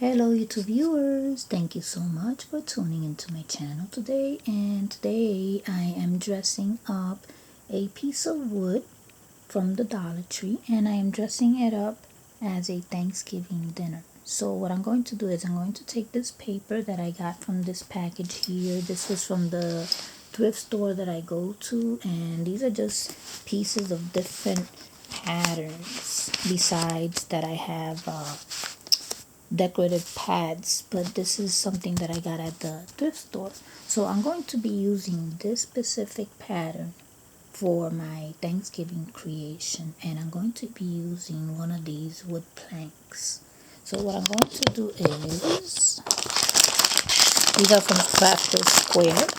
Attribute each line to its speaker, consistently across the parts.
Speaker 1: Hello YouTube viewers, thank you so much for tuning into my channel today, and today I am dressing up a piece of wood from the Dollar Tree, and I am dressing it up as a Thanksgiving dinner. So what I'm going to do is I'm going to take this paper that I got from this package here. This was from the thrift store that I go to, and these are just pieces of different patterns besides that I have decorative pads, but this is something that I got at the thrift store. So I'm going to be using this specific pattern for my Thanksgiving creation, and I'm going to be using one of these wood planks. So what I'm going to do is, these are from Crafter's Square.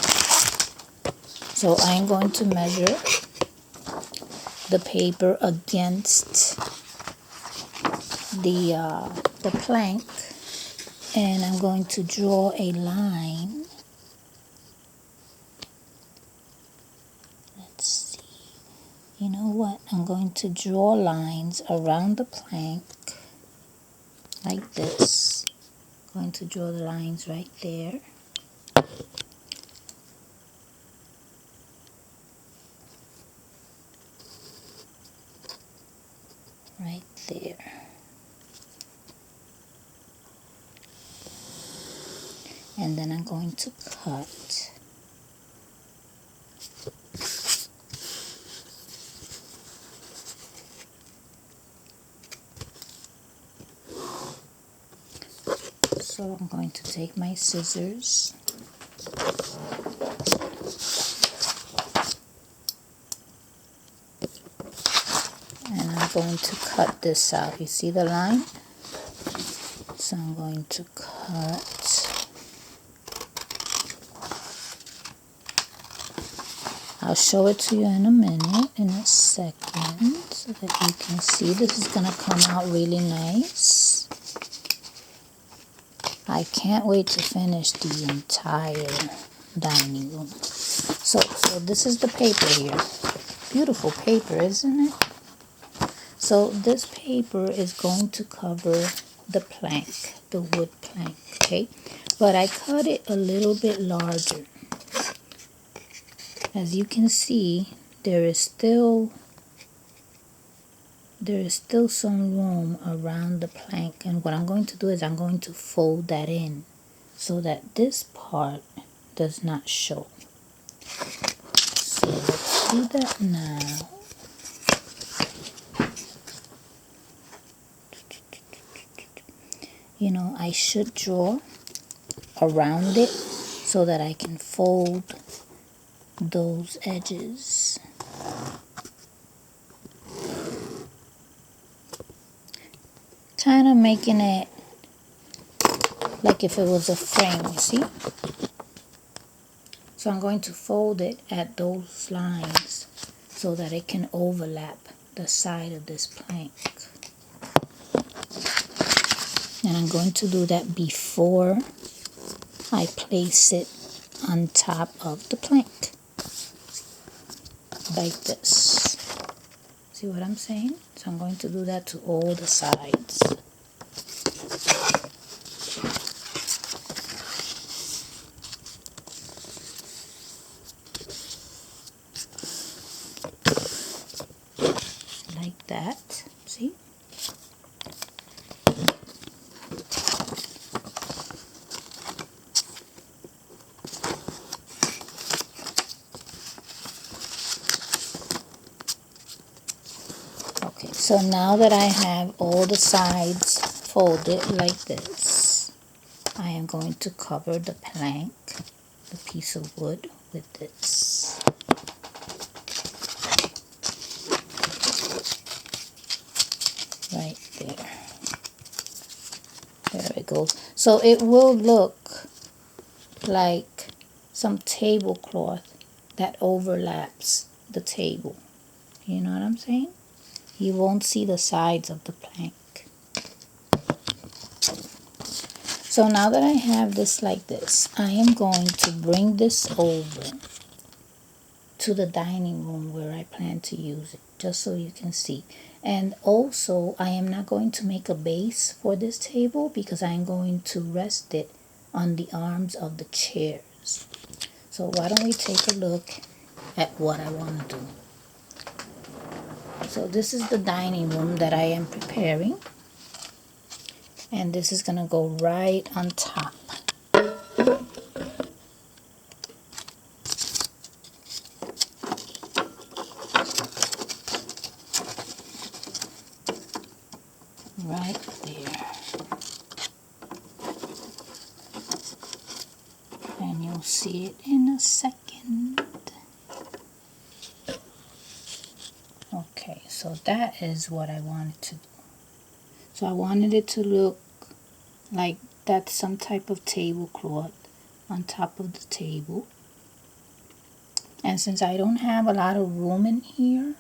Speaker 1: So I'm going to measure the paper against the plank, and I'm going to draw a line. Let's see. You know what? I'm going to draw lines around the plank like this. I'm going to draw the lines right there. Right there. And then I'm going to cut. So I'm going to take my scissors and I'm going to cut this out. You see the line? So I'm going to cut. I'll show it to you in a minute, in a second, so that you can see. This is going to come out really nice. I can't wait to finish the entire dining room. So this is the paper here. Beautiful paper, isn't it? So this paper is going to cover the plank, the wood plank, okay? But I cut it a little bit larger. As you can see, there is still some room around the plank, and what I'm going to do is I'm going to fold that in so that this part does not show. So let's do that now. You know, I should draw around it so that I can fold those edges. Kind of making it like if it was a frame, you see? So I'm going to fold it at those lines so that it can overlap the side of this plank. And I'm going to do that before I place it on top of the plank. Like this. See what I'm saying? So I'm going to do that to all the sides. Like that. See? Okay, so now that I have all the sides folded like this, I am going to cover the plank, the piece of wood, with this. Right there. There it goes. So it will look like some tablecloth that overlaps the table. You know what I'm saying? You won't see the sides of the plank. So now that I have this like this, I am going to bring this over to the dining room where I plan to use it, just so you can see. And also, I am not going to make a base for this table because I'm going to rest it on the arms of the chairs. So why don't we take a look at what I want to do. So this is the dining room that I am preparing. And this is going to go right on top. Right there. And you'll see it in a second. Okay, so that is what I wanted to do. So I wanted it to look like that's some type of tablecloth on top of the table. And since I don't have a lot of room in here,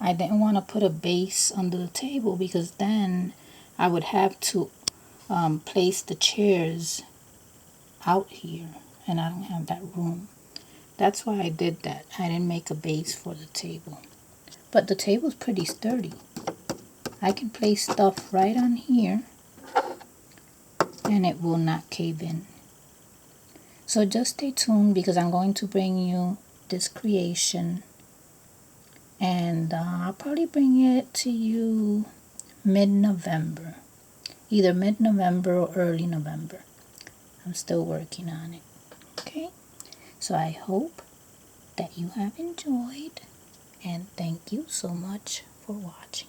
Speaker 1: I didn't want to put a base under the table because then I would have to place the chairs out here and I don't have that room. That's why I did that. I didn't make a base for the table. But the table's pretty sturdy. I can place stuff right on here and it will not cave in. So just stay tuned because I'm going to bring you this creation, and I'll probably bring it to you mid-November. Either mid-November or early November. I'm still working on it. Okay? So I hope that you have enjoyed, and thank you so much for watching.